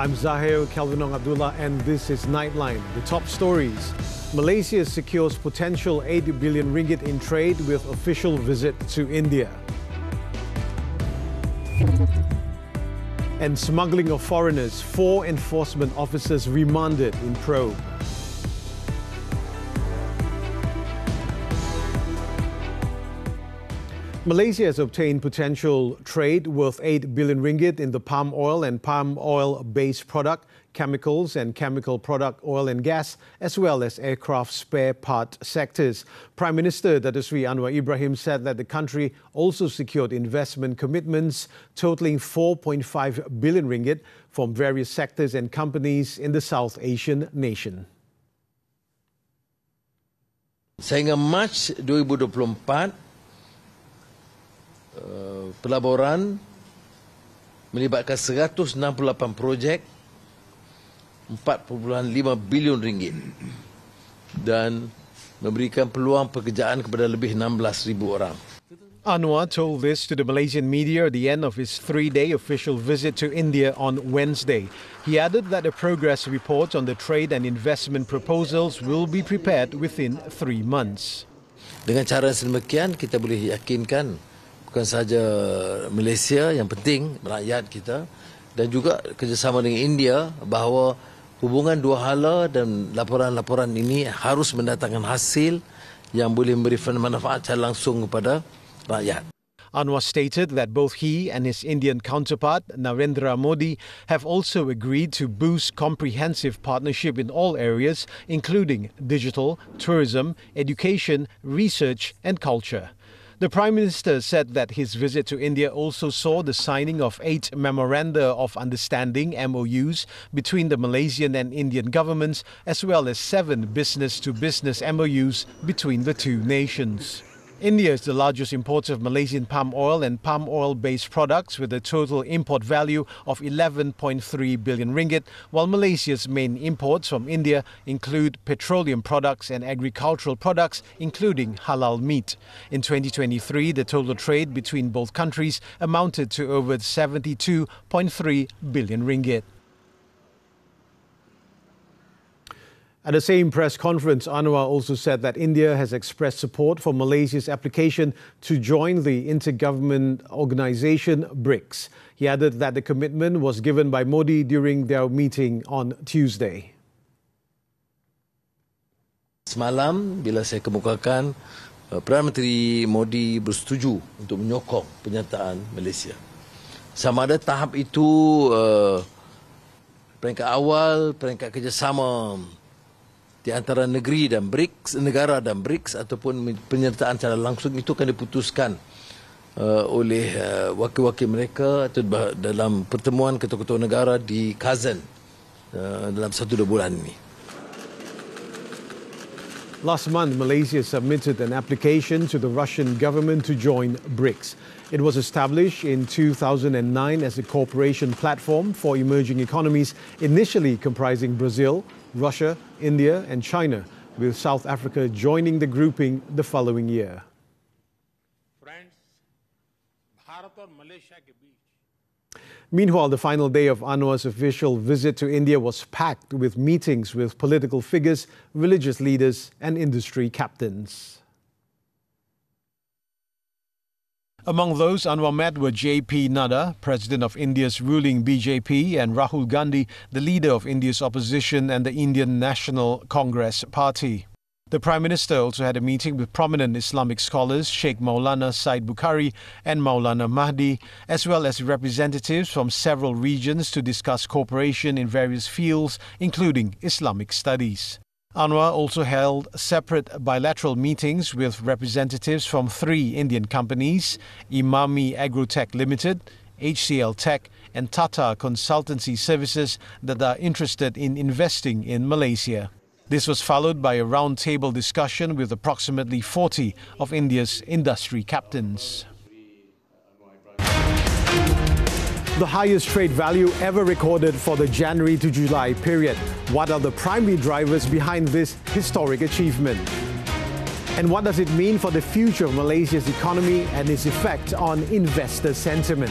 I'm Zahir, Kelvin Abdullah, and this is Nightline. The top stories. Malaysia secures potential 8 billion ringgit in trade with official visit to India. And smuggling of foreigners, 4 enforcement officers remanded in probe. Malaysia has obtained potential trade worth 8 billion ringgit in the palm oil and palm oil-based product, chemicals and chemical product, oil and gas, as well as aircraft spare part sectors. Prime Minister Datuk Seri Anwar Ibrahim said that the country also secured investment commitments totaling 4.5 billion ringgit from various sectors and companies in the South Asian nation. Sehingga Mac 2024, pelaburan melibatkan 168 projek 4.5 bilion ringgit dan memberikan peluang pekerjaan kepada lebih 16,000 orang. Anwar told this to the Malaysian media at the end of his 3-day official visit to India on Wednesday. He added that a progress report on the trade and investment proposals will be prepared within 3 months. Dengan cara sedemikian, kita boleh yakinkan bukan sahaja Malaysia, yang penting rakyat kita, dan juga kerjasama dengan India bahawa hubungan dua hala dan laporan-laporan ini harus mendatangkan hasil yang boleh memberi manfaat secara langsung kepada rakyat. Anwar stated that both he and his Indian counterpart, Narendra Modi, have also agreed to boost comprehensive partnership in all areas, including digital, tourism, education, research and culture. The Prime Minister said that his visit to India also saw the signing of 8 Memoranda of Understanding (MOUs) between the Malaysian and Indian governments, as well as 7 business-to-business MOUs between the two nations. India is the largest importer of Malaysian palm oil and palm oil-based products with a total import value of 11.3 billion ringgit, while Malaysia's main imports from India include petroleum products and agricultural products, including halal meat. In 2023, the total trade between both countries amounted to over 72.3 billion ringgit. At the same press conference, Anwar also said that India has expressed support for Malaysia's application to join the intergovernment organisation BRICS. He added that the commitment was given by Modi during their meeting on Tuesday. Semalam bila saya kemukakan, Perdana Menteri Modi bersetuju untuk menyokong penyertaan Malaysia. Sama ada tahap itu peringkat awal, peringkat kerjasama di antara negara dan BRICS ataupun penyertaan secara langsung, itu akan diputuskan oleh wakil-wakil mereka atau dalam pertemuan ketua-ketua negara di Kazan dalam 1-2 bulan ini. Last month, Malaysia submitted an application to the Russian government to join BRICS. It was established in 2009 as a cooperation platform for emerging economies, initially comprising Brazil, Russia, India and China, with South Africa joining the grouping the following year. Meanwhile, the final day of Anwar's official visit to India was packed with meetings with political figures, religious leaders and industry captains. Among those Anwar met were J.P. Nadda, President of India's ruling BJP, and Rahul Gandhi, the leader of India's opposition and the Indian National Congress Party. The Prime Minister also had a meeting with prominent Islamic scholars Sheikh Maulana Said Bukhari and Maulana Mahdi, as well as representatives from several regions to discuss cooperation in various fields, including Islamic studies. Anwar also held separate bilateral meetings with representatives from 3 Indian companies, Imami Agrotech Limited, HCL Tech and Tata Consultancy Services, that are interested in investing in Malaysia. This was followed by a roundtable discussion with approximately 40 of India's industry captains. The highest trade value ever recorded for the January to July period. What are the primary drivers behind this historic achievement? And what does it mean for the future of Malaysia's economy and its effect on investor sentiment?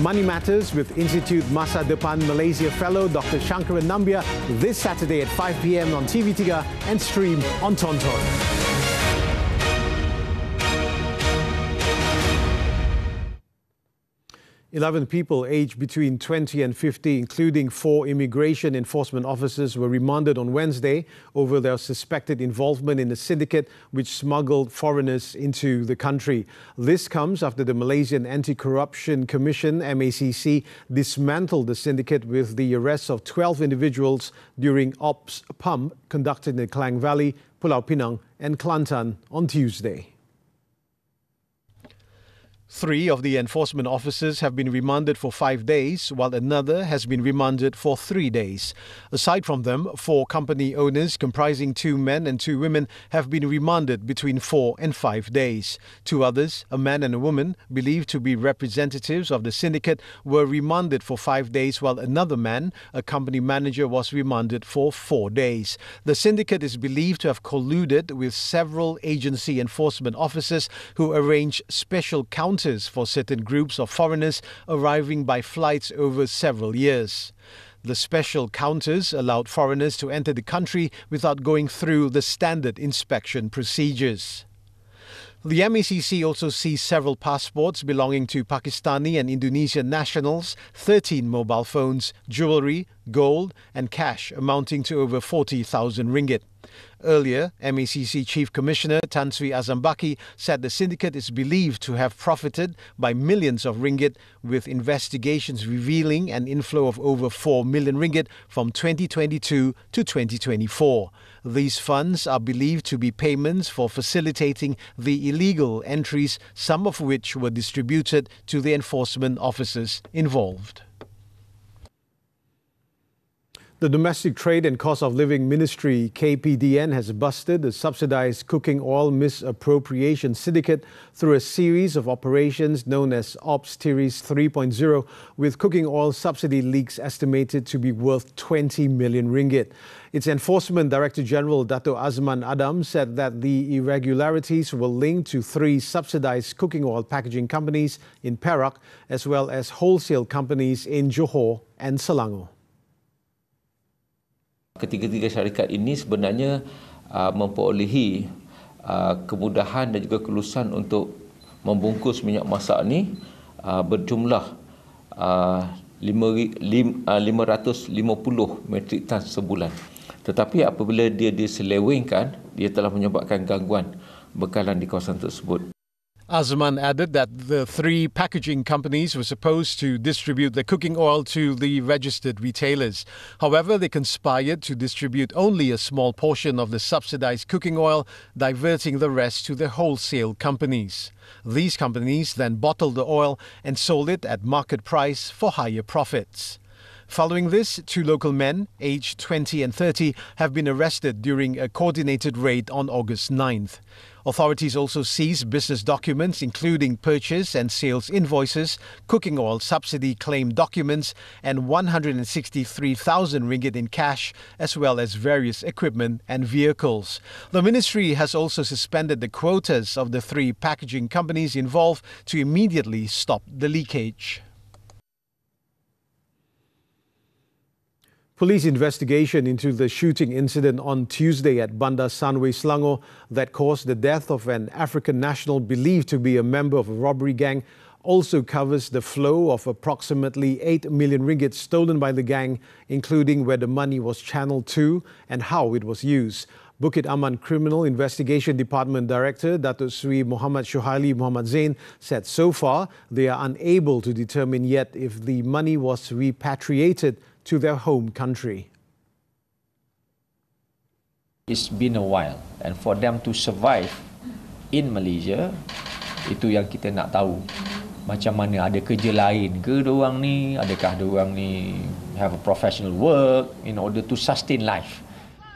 Money Matters with Institute Masa Depan Malaysia fellow Dr. Shankaran Nambia this Saturday at 5 p.m. on TV3 and stream on Tonton. 11 people aged between 20 and 50, including 4 immigration enforcement officers, were remanded on Wednesday over their suspected involvement in a syndicate which smuggled foreigners into the country. This comes after the Malaysian Anti-Corruption Commission, MACC, dismantled the syndicate with the arrest of 12 individuals during Ops Pump conducted in the Klang Valley, Pulau Pinang and Kelantan on Tuesday. 3 of the enforcement officers have been remanded for 5 days, while another has been remanded for 3 days. Aside from them, 4 company owners comprising 2 men and 2 women have been remanded between 4 and 5 days. 2 others, a man and a woman, believed to be representatives of the syndicate, were remanded for 5 days, while another man, a company manager, was remanded for 4 days. The syndicate is believed to have colluded with several agency enforcement officers who arranged special counters for certain groups of foreigners arriving by flights over several years. The special counters allowed foreigners to enter the country without going through the standard inspection procedures. The MACC also seized several passports belonging to Pakistani and Indonesian nationals, 13 mobile phones, jewellery, gold and cash amounting to over 40,000 ringgit. Earlier, MACC Chief Commissioner Tan Sri Azambaki said the syndicate is believed to have profited by millions of ringgit, with investigations revealing an inflow of over 4 million ringgit from 2022 to 2024. These funds are believed to be payments for facilitating the illegal entries, some of which were distributed to the enforcement officers involved. The Domestic Trade and Cost of Living Ministry, KPDN, has busted the subsidised cooking oil misappropriation syndicate through a series of operations known as Ops Series 3.0, with cooking oil subsidy leaks estimated to be worth 20 million ringgit. Its Enforcement Director General, Dato' Azman Adam, said that the irregularities were linked to 3 subsidised cooking oil packaging companies in Perak, as well as wholesale companies in Johor and Selangor. Ketiga-tiga syarikat ini sebenarnya memperolehi kemudahan dan juga kelulusan untuk membungkus minyak masak ni berjumlah 550 metrik tan sebulan. Tetapi apabila dia diselewengkan, dia telah menyebabkan gangguan bekalan di kawasan tersebut. Azman added that the 3 packaging companies were supposed to distribute the cooking oil to the registered retailers. However, they conspired to distribute only a small portion of the subsidized cooking oil, diverting the rest to the wholesale companies. These companies then bottled the oil and sold it at market price for higher profits. Following this, 2 local men, aged 20 and 30, have been arrested during a coordinated raid on August 9th. Authorities also seized business documents including purchase and sales invoices, cooking oil subsidy claim documents and 163,000 ringgit in cash, as well as various equipment and vehicles. The ministry has also suspended the quotas of the 3 packaging companies involved to immediately stop the leakage. Police investigation into the shooting incident on Tuesday at Bandar Sunway, Selangor that caused the death of an African national believed to be a member of a robbery gang also covers the flow of approximately 8 million ringgit stolen by the gang, including where the money was channeled to and how it was used. Bukit Aman Criminal Investigation Department Director Datuk Sri Muhammad Shuhaili Muhammad Zain said so far they are unable to determine yet if the money was repatriated to their home country. It's been a while, and for them to survive in Malaysia, itu yang kita nak tahu. Macam mana, ada kerja lain ke diorang ni? Adakah diorang ni have a professional work in order to sustain life?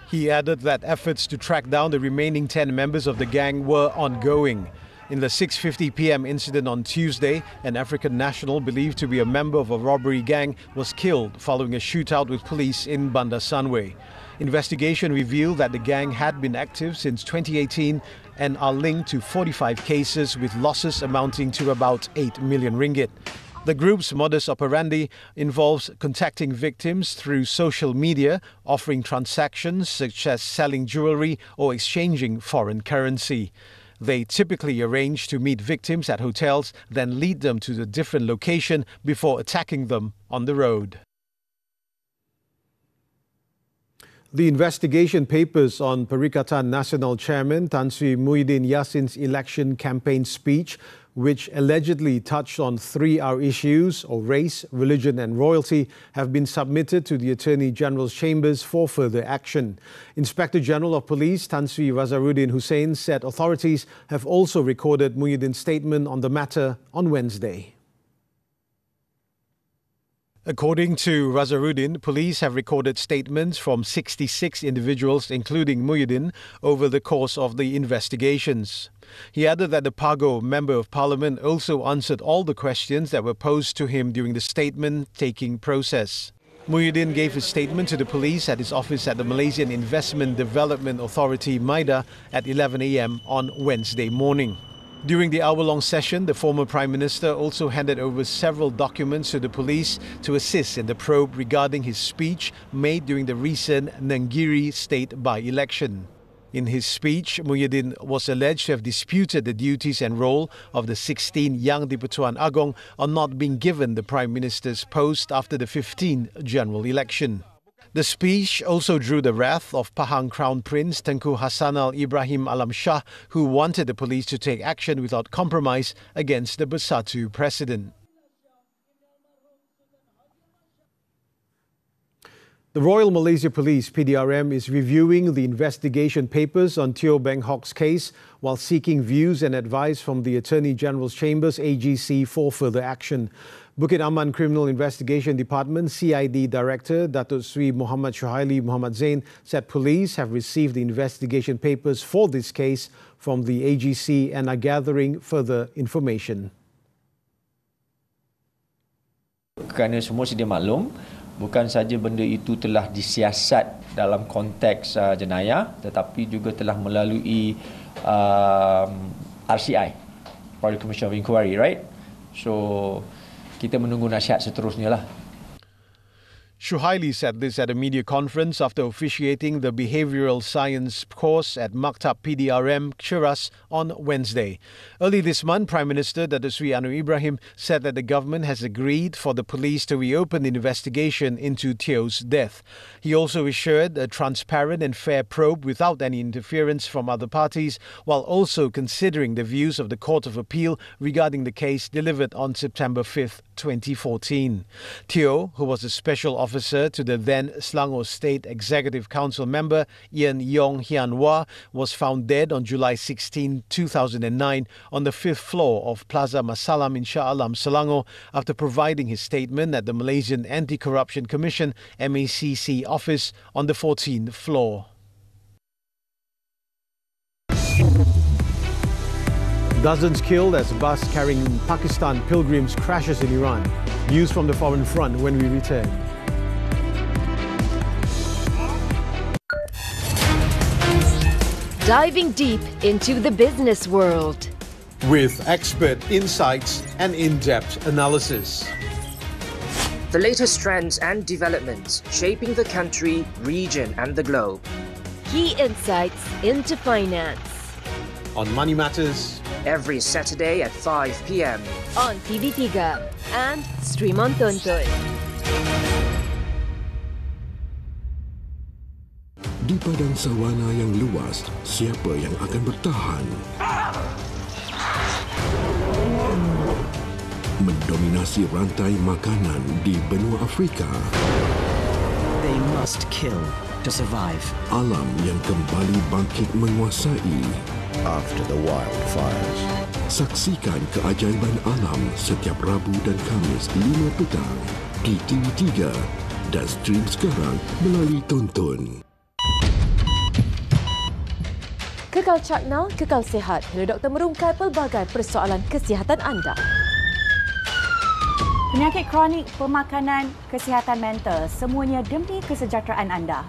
He added that efforts to track down the remaining 10 members of the gang were ongoing. In the 6:50 p.m. incident on Tuesday, an African national believed to be a member of a robbery gang was killed following a shootout with police in Bandar Sunway. Investigation revealed that the gang had been active since 2018 and are linked to 45 cases with losses amounting to about 8 million ringgit. The group's modus operandi involves contacting victims through social media, offering transactions such as selling jewelry or exchanging foreign currency. They typically arrange to meet victims at hotels, then lead them to a different location before attacking them on the road. The investigation papers on Perikatan Nasional Chairman Tan Sri Muhyiddin Yassin's election campaign speech, which allegedly touched on 3R issues of race, religion and royalty, have been submitted to the Attorney General's chambers for further action. Inspector General of Police Tan Sri Razaruddin Hussain said authorities have also recorded Muhyiddin's statement on the matter on Wednesday. According to Razaruddin, police have recorded statements from 66 individuals, including Muhyiddin, over the course of the investigations. He added that the Pago Member of Parliament also answered all the questions that were posed to him during the statement-taking process. Muhyiddin gave his statement to the police at his office at the Malaysian Investment Development Authority, MIDA, at 11 a.m. on Wednesday morning. During the hour-long session, the former Prime Minister also handed over several documents to the police to assist in the probe regarding his speech made during the recent Nenggiri state by-election. In his speech, Muhyiddin was alleged to have disputed the duties and role of the 16 Yang di-Pertuan Agong on not being given the Prime Minister's post after the 15th general election. The speech also drew the wrath of Pahang Crown Prince Tengku Hassanal Ibrahim Alam Shah, who wanted the police to take action without compromise against the Bersatu president. The Royal Malaysia Police (PDRM) is reviewing the investigation papers on Teo Beng Hok's case while seeking views and advice from the Attorney General's Chambers (AGC) for further action. Bukit Aman Criminal Investigation Department (CID) Director Datuk Sri Muhammad Shuhaili Muhammad Zain said police have received the investigation papers for this case from the AGC and are gathering further information. Kerana semua sedia maklum, bukan saja benda itu telah disiasat dalam konteks jenayah, tetapi juga telah melalui RCI, Royal Commission of Inquiry, right? So kita menunggu nasihat seterusnya lah. Shuhaili said this at a media conference after officiating the Behavioural Science course at Maktab PDRM Cheras on Wednesday. Early this month, Prime Minister Datuk Sri Anwar Ibrahim said that the government has agreed for the police to reopen the investigation into Teo's death. He also assured a transparent and fair probe without any interference from other parties, while also considering the views of the Court of Appeal regarding the case delivered on September 5th, 2014. Teo, who was a special officer to the then Selangor State Executive Council member Ian Yong Hian Wah, was found dead on July 16, 2009 on the 5th floor of Plaza Masalam in Shah Alam, Selangor, after providing his statement at the Malaysian Anti-Corruption Commission MACC office on the 14th floor. Dozens killed as bus carrying Pakistan pilgrims crashes in Iran. News from the foreign front when we return. Diving deep into the business world with expert insights and in-depth analysis. The latest trends and developments shaping the country, region and the globe. Key insights into finance. On Money Matters. Every Saturday at 5 p.m. on TV3 and stream on Tonton. Di padang sawana yang luas, siapa yang akan bertahan? Mendominasi rantai makanan di benua Afrika. They must kill to survive. Alam yang kembali bangkit menguasai. After the wildfires. Saksikan keajaiban alam setiap Rabu dan Khamis 5 petang di TV3 dan stream sekarang melalui Tonton. Kekal Cakna, kekal sihat. Hello Doktor merungkai pelbagai persoalan kesihatan anda. Penyakit kronik, pemakanan, kesihatan mental, semuanya demi kesejahteraan anda.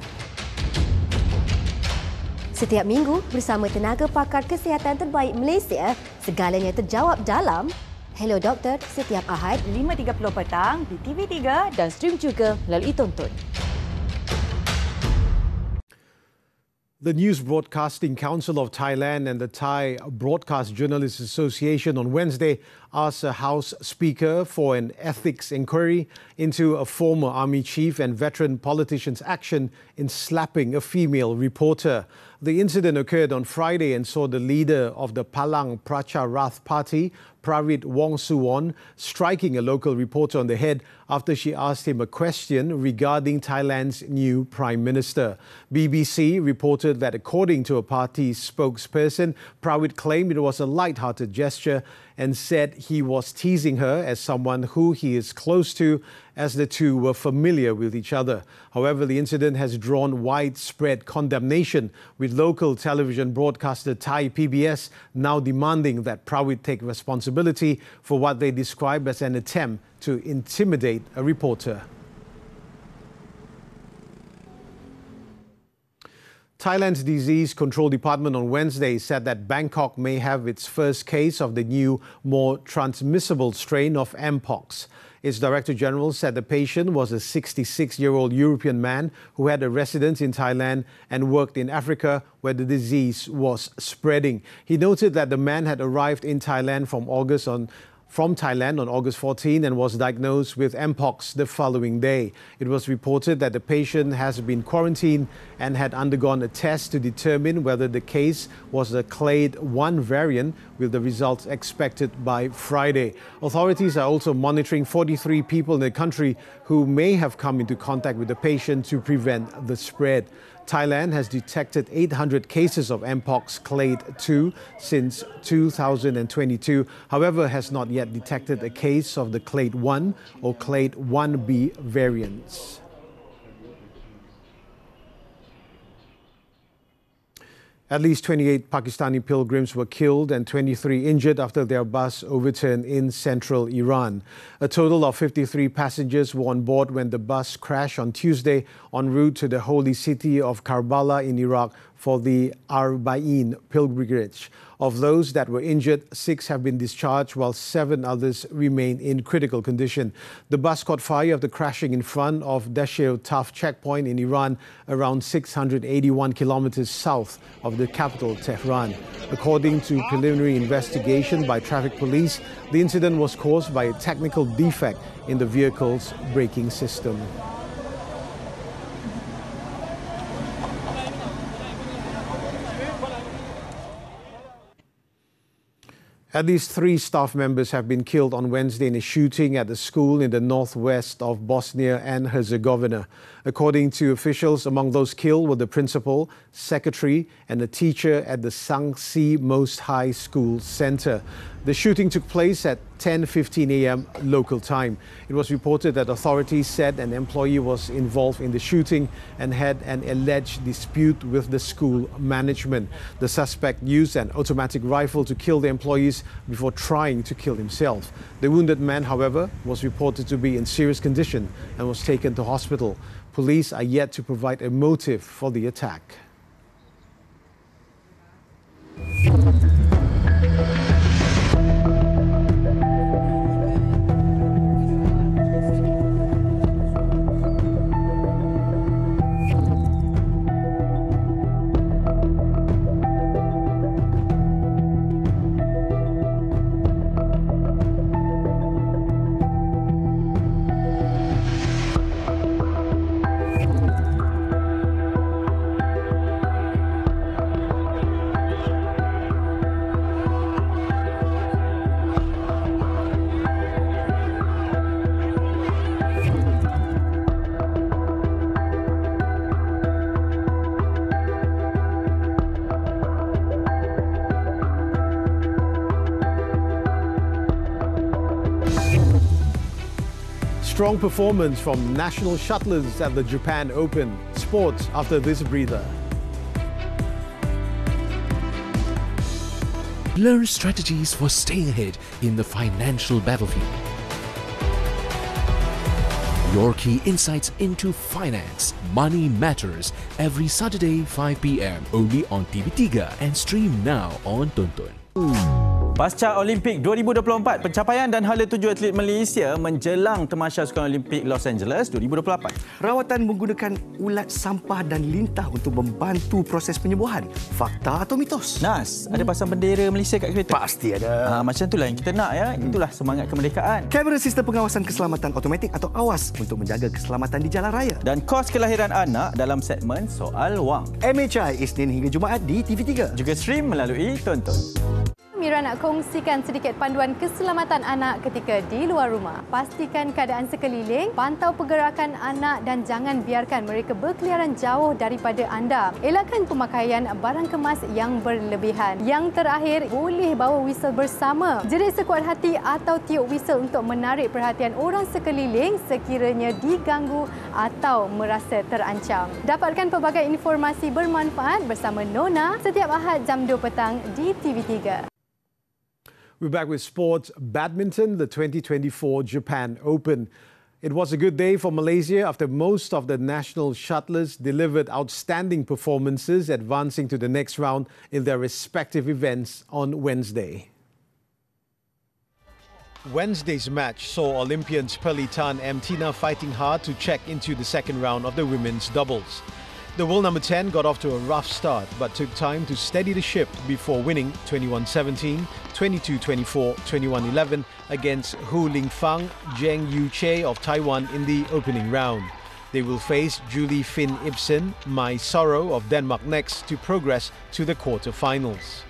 Setiap minggu bersama tenaga pakar kesihatan terbaik Malaysia, segalanya terjawab dalam Hello Doktor setiap Ahad 5.30 petang di TV3 dan stream juga melalui Tonton. The News Broadcasting Council of Thailand and the Thai Broadcast Journalists Association on Wednesday asked a House Speaker for an ethics inquiry into a former army chief and veteran politician's action in slapping a female reporter. The incident occurred on Friday and saw the leader of the Palang Pracharath Party, Pravit Wongsuwon, striking a local reporter on the head after she asked him a question regarding Thailand's new Prime Minister. BBC reported that according to a party spokesperson, Pravit claimed it was a light-hearted gesture and said he was teasing her as someone who he is close to, as the two were familiar with each other. However, the incident has drawn widespread condemnation, with local television broadcaster Thai PBS now demanding that Pravit take responsibility for what they describe as an attempt to intimidate a reporter. Thailand's Disease Control Department on Wednesday said that Bangkok may have its first case of the new, more transmissible strain of Mpox. Its Director General said the patient was a 66-year-old European man who had a residence in Thailand and worked in Africa where the disease was spreading. He noted that the man had arrived in Thailand from Thailand on August 14 and was diagnosed with Mpox the following day. It was reported that the patient has been quarantined and had undergone a test to determine whether the case was a clade 1 variant, with the results expected by Friday. Authorities are also monitoring 43 people in the country who may have come into contact with the patient to prevent the spread. Thailand has detected 800 cases of Mpox clade 2 since 2022, however has not yet detected a case of the clade 1 or clade 1b variants. At least 28 Pakistani pilgrims were killed and 23 injured after their bus overturned in central Iran. A total of 53 passengers were on board when the bus crashed on Tuesday en route to the holy city of Karbala in Iraq for the Arba'in pilgrimage. Of those that were injured, 6 have been discharged while 7 others remain in critical condition. The bus caught fire after crashing in front of Dashil Taf checkpoint in Iran, around 681 kilometers south of the capital, Tehran. According to preliminary investigation by traffic police, the incident was caused by a technical defect in the vehicle's braking system. At least 3 staff members have been killed on Wednesday in a shooting at a school in the northwest of Bosnia and Herzegovina. According to officials, among those killed were the principal, secretary and a teacher at the Sangsi Most High School Center. The shooting took place at 10:15 a.m. local time. It was reported that authorities said an employee was involved in the shooting and had an alleged dispute with the school management. The suspect used an automatic rifle to kill the employees before trying to kill himself. The wounded man, however, was reported to be in serious condition and was taken to hospital. Police are yet to provide a motive for the attack. Strong performance from national shuttlers at the Japan Open. Sports after this breather. Learn strategies for staying ahead in the financial battlefield. Your key insights into finance, money matters every Saturday 5 p.m. only on TV3 and stream now on Tonton. Pasca Olimpik 2024, pencapaian dan hala tuju atlet Malaysia menjelang Tamasya Sukan Olimpik Los Angeles 2028. Rawatan menggunakan ulat sampah dan lintah untuk membantu proses penyembuhan. Fakta atau mitos? Nas, ada pasang bendera Malaysia kat kereta? Pasti ada. Macam itulah yang kita nak ya. Itulah semangat kemerdekaan. Kamera sistem pengawasan keselamatan automatik atau AWAS untuk menjaga keselamatan di jalan raya. Dan kos kelahiran anak dalam segmen Soal Wang. MHI Isnin hingga Jumaat di TV3. Juga stream melalui Tonton. Mira nak kongsikan sedikit panduan keselamatan anak ketika di luar rumah. Pastikan keadaan sekeliling, pantau pergerakan anak dan jangan biarkan mereka berkeliaran jauh daripada anda. Elakkan pemakaian barang kemas yang berlebihan. Yang terakhir, boleh bawa whistle bersama. Jerit sekuat hati atau tiup whistle untuk menarik perhatian orang sekeliling sekiranya diganggu atau merasa terancam. Dapatkan pelbagai informasi bermanfaat bersama Nona setiap Ahad jam 2 petang di TV3. We're back with sports. Badminton, the 2024 Japan Open. It was a good day for Malaysia after most of the national shuttlers delivered outstanding performances, advancing to the next round in their respective events on Wednesday. Wednesday's match saw Olympians Pearly Tan and Tina fighting hard to check into the second round of the women's doubles. The world number 10 got off to a rough start but took time to steady the ship before winning 21-17, 22-24, 21-11 against Hu Lingfang, Zheng Yuche of Taiwan in the opening round. They will face Julie Finn Ibsen, Mai Sorrow of Denmark next to progress to the quarter-finals.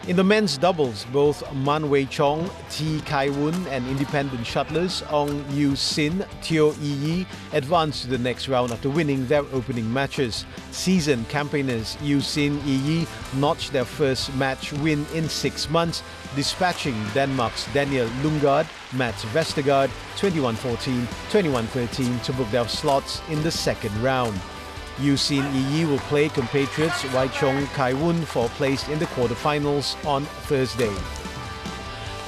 In the men's doubles, both Man Wei Chong, T Kai Woon and independent shuttlers Ong Yu Sin, Teo Yi Yi advanced to the next round after winning their opening matches. Seasoned campaigners Yu Sin, Yi Yi notched their first match win in 6 months, dispatching Denmark's Daniel Lundgaard, Mats Vestergaard 21-14, 21-13 to book their slots in the second round. Yu Sin Yi Yi will play compatriots Wai Chong Kai Woon for a place in the quarterfinals on Thursday.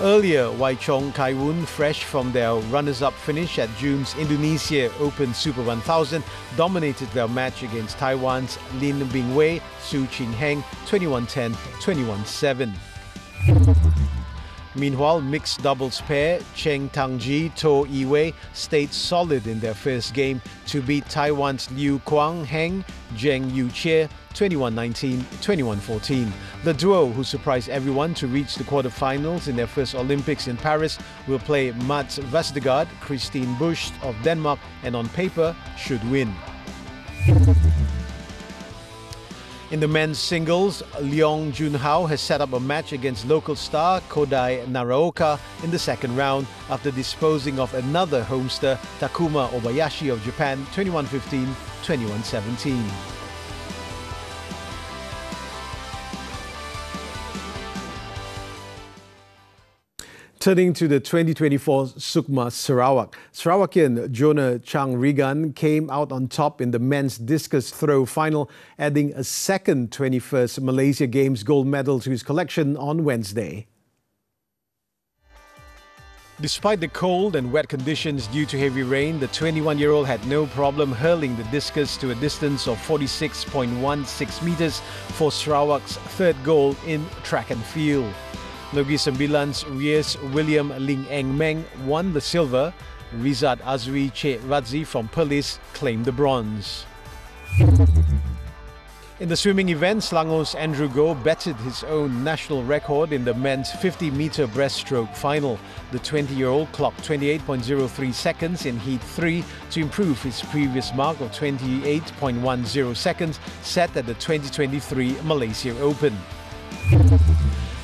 Earlier, Wai Chong Kai Woon, fresh from their runners-up finish at June's Indonesia Open Super 1000, dominated their match against Taiwan's Lin Bingwei, Su Qingheng 21-10, 21-7. Meanwhile, mixed doubles pair Cheng Tangji, To Yiwei stayed solid in their first game to beat Taiwan's Liu Kuang Heng, Zheng Yuche 21-19, 21-14. The duo, who surprised everyone to reach the quarterfinals in their first Olympics in Paris, will play Mats Vestergaard, Christine Busch of Denmark, and on paper should win. In the men's singles, Leong Junhao has set up a match against local star Kodai Naraoka in the second round after disposing of another homester, Takuma Obayashi of Japan 21-15, 21-17. Turning to the 2024 Sukma Sarawak. Sarawakian Jonah Chang Regan came out on top in the men's discus throw final, adding a second 21st Malaysia Games gold medal to his collection on Wednesday. Despite the cold and wet conditions due to heavy rain, the 21-year-old had no problem hurling the discus to a distance of 46.16 meters for Sarawak's third gold in track and field. Logi Sembilan's Rias William Ling Eng Meng won the silver. Rizat Azri Che Radzi from Perlis claimed the bronze. In the swimming event, Selangor's Andrew Goh betted his own national record in the men's 50-meter breaststroke final. The 20-year-old clocked 28.03 seconds in Heat 3 to improve his previous mark of 28.10 seconds set at the 2023 Malaysia Open.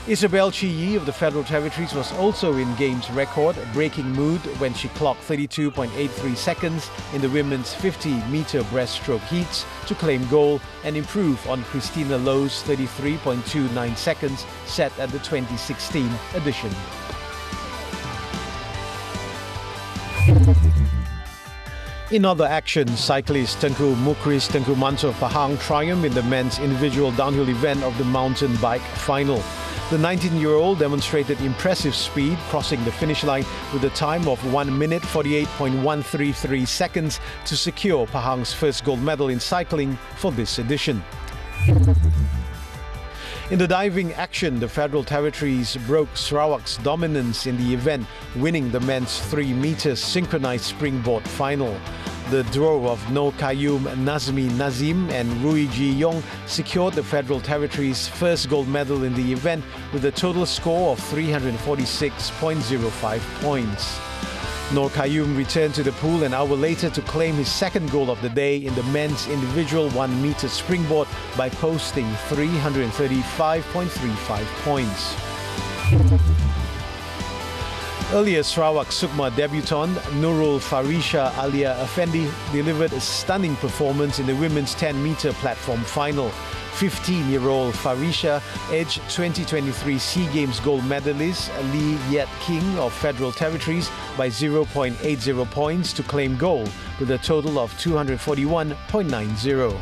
Isabel Chi Yi of the Federal Territories was also in Games record, breaking mood when she clocked 32.83 seconds in the women's 50-meter breaststroke heats to claim gold and improve on Christina Lowe's 33.29 seconds set at the 2016 edition. In other action, cyclist Tengku Mukris Tengku Mansur Pahang triumphed in the men's individual downhill event of the mountain bike final. The 19-year-old demonstrated impressive speed, crossing the finish line with a time of 1 minute 48.133 seconds to secure Pahang's first gold medal in cycling for this edition. In the diving action, the Federal Territories broke Sarawak's dominance in the event, winning the men's 3-meter synchronized springboard final. The duo of Noor Qayyum Nazmi Nazim and Rui Ji Yong secured the Federal Territories' first gold medal in the event with a total score of 346.05 points. Noor Qayyum returned to the pool an hour later to claim his second goal of the day in the men's individual 1-meter springboard by posting 335.35 points. Earlier, Sarawak Sukma debutant Nurul Farisha Alia Effendi delivered a stunning performance in the women's 10-meter platform final. 15-year-old Farisha edged 2023 SEA Games gold medalist Lee Yet King of Federal Territories by 0.80 points to claim gold with a total of 241.90.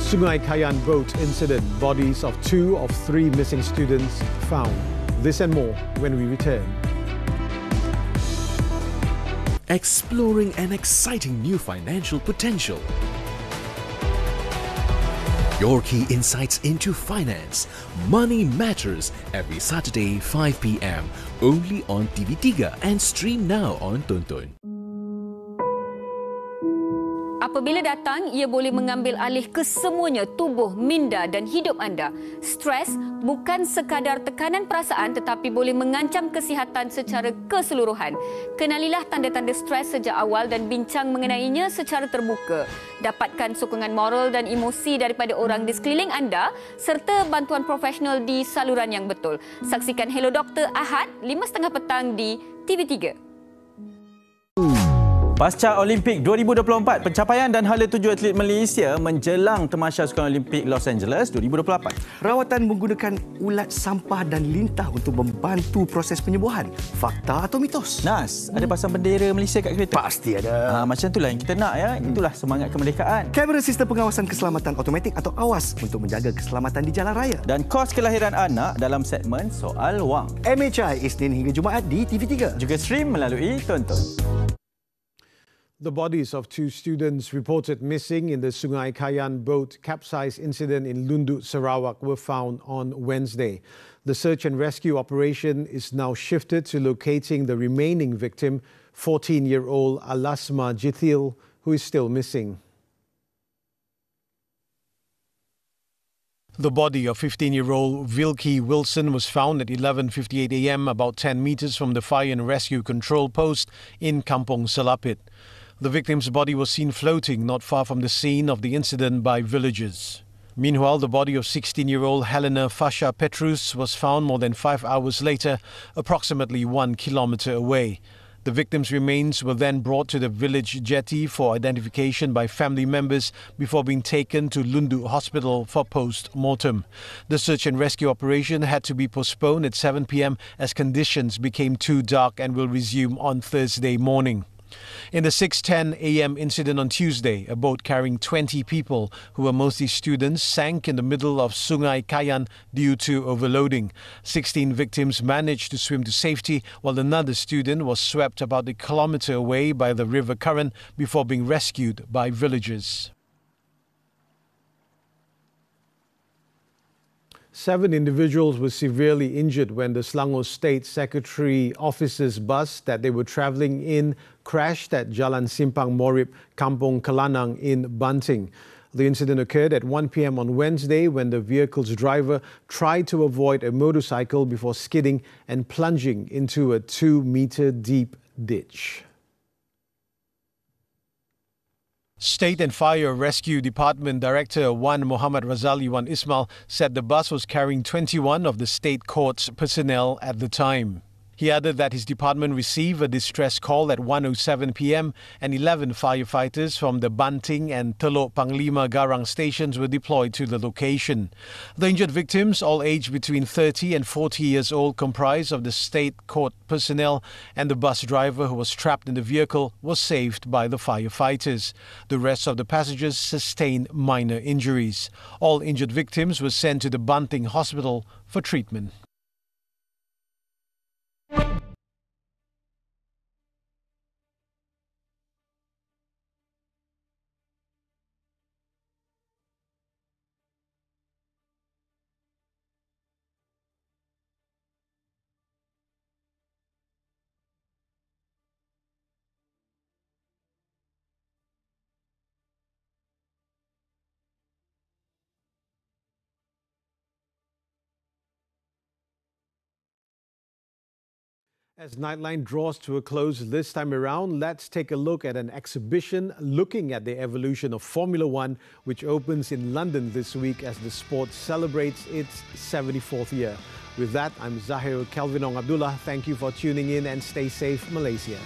Sungai Kayan boat incident, bodies of 2 of 3 missing students found. This and more when we return. Exploring an exciting new financial potential. Your key insights into finance. Money Matters every Saturday 5 p.m. only on TV3 and stream now on Tonton. Apabila datang, ia boleh mengambil alih kesemuanya tubuh, minda dan hidup anda. Stres bukan sekadar tekanan perasaan tetapi boleh mengancam kesihatan secara keseluruhan. Kenalilah tanda-tanda stres sejak awal dan bincang mengenainya secara terbuka. Dapatkan sokongan moral dan emosi daripada orang di sekeliling anda serta bantuan profesional di saluran yang betul. Saksikan Hello Doktor Ahad 5.30 petang di TV3. Pasca Olimpik 2024, pencapaian dan hala tuju atlet Malaysia menjelang Tamasya Sukan Olimpik Los Angeles 2028. Rawatan menggunakan ulat sampah dan lintah untuk membantu proses penyembuhan. Fakta atau mitos? Nas, ada pasang bendera Malaysia kat kereta? Pasti ada. Macam itulah yang kita nak ya. Itulah semangat kemerdekaan. Kamera sistem pengawasan keselamatan automatik atau AWAS untuk menjaga keselamatan di jalan raya. Dan kos kelahiran anak dalam segmen Soal Wang. MHI Isnin hingga Jumaat di TV3. Juga stream melalui Tonton. The bodies of 2 students reported missing in the Sungai Kayan boat capsize incident in Lundut, Sarawak were found on Wednesday. The search and rescue operation is now shifted to locating the remaining victim, 14-year-old Alasma Jithil, who is still missing. The body of 15-year-old Vilki Wilson was found at 11:58 a.m. about 10 meters from the fire and rescue control post in Kampong Selapit. The victim's body was seen floating not far from the scene of the incident by villagers. Meanwhile, the body of 16-year-old Helena Fasha Petrus was found more than 5 hours later, approximately 1 kilometer away. The victim's remains were then brought to the village jetty for identification by family members before being taken to Lundut Hospital for post-mortem. The search and rescue operation had to be postponed at 7 p.m. as conditions became too dark and will resume on Thursday morning. In the 6:10 a.m. incident on Tuesday, a boat carrying 20 people, who were mostly students, sank in the middle of Sungai Kayan due to overloading. 16 victims managed to swim to safety, while another student was swept about a kilometer away by the river current before being rescued by villagers. 7 individuals were severely injured when the Selangor State Secretary officer's bus that they were travelling in crashed at Jalan Simpang Morip, Kampong Kelanang in Banting. The incident occurred at 1 p.m. on Wednesday when the vehicle's driver tried to avoid a motorcycle before skidding and plunging into a 2-meter deep ditch. State and Fire Rescue Department Director Wan Muhammad Razali Wan Ismail said the bus was carrying 21 of the state court's personnel at the time. He added that his department received a distress call at 1:07 p.m. and 11 firefighters from the Banting and Telok Panglima Garang stations were deployed to the location. The injured victims, all aged between 30 and 40 years old, comprised of the state court personnel, and the bus driver who was trapped in the vehicle was saved by the firefighters. The rest of the passengers sustained minor injuries. All injured victims were sent to the Banting Hospital for treatment. As Nightline draws to a close this time around, let's take a look at an exhibition looking at the evolution of Formula One, which opens in London this week as the sport celebrates its 74th year. With that, I'm Zahir, Kelvin Abdullah. Thank you for tuning in and stay safe, Malaysia.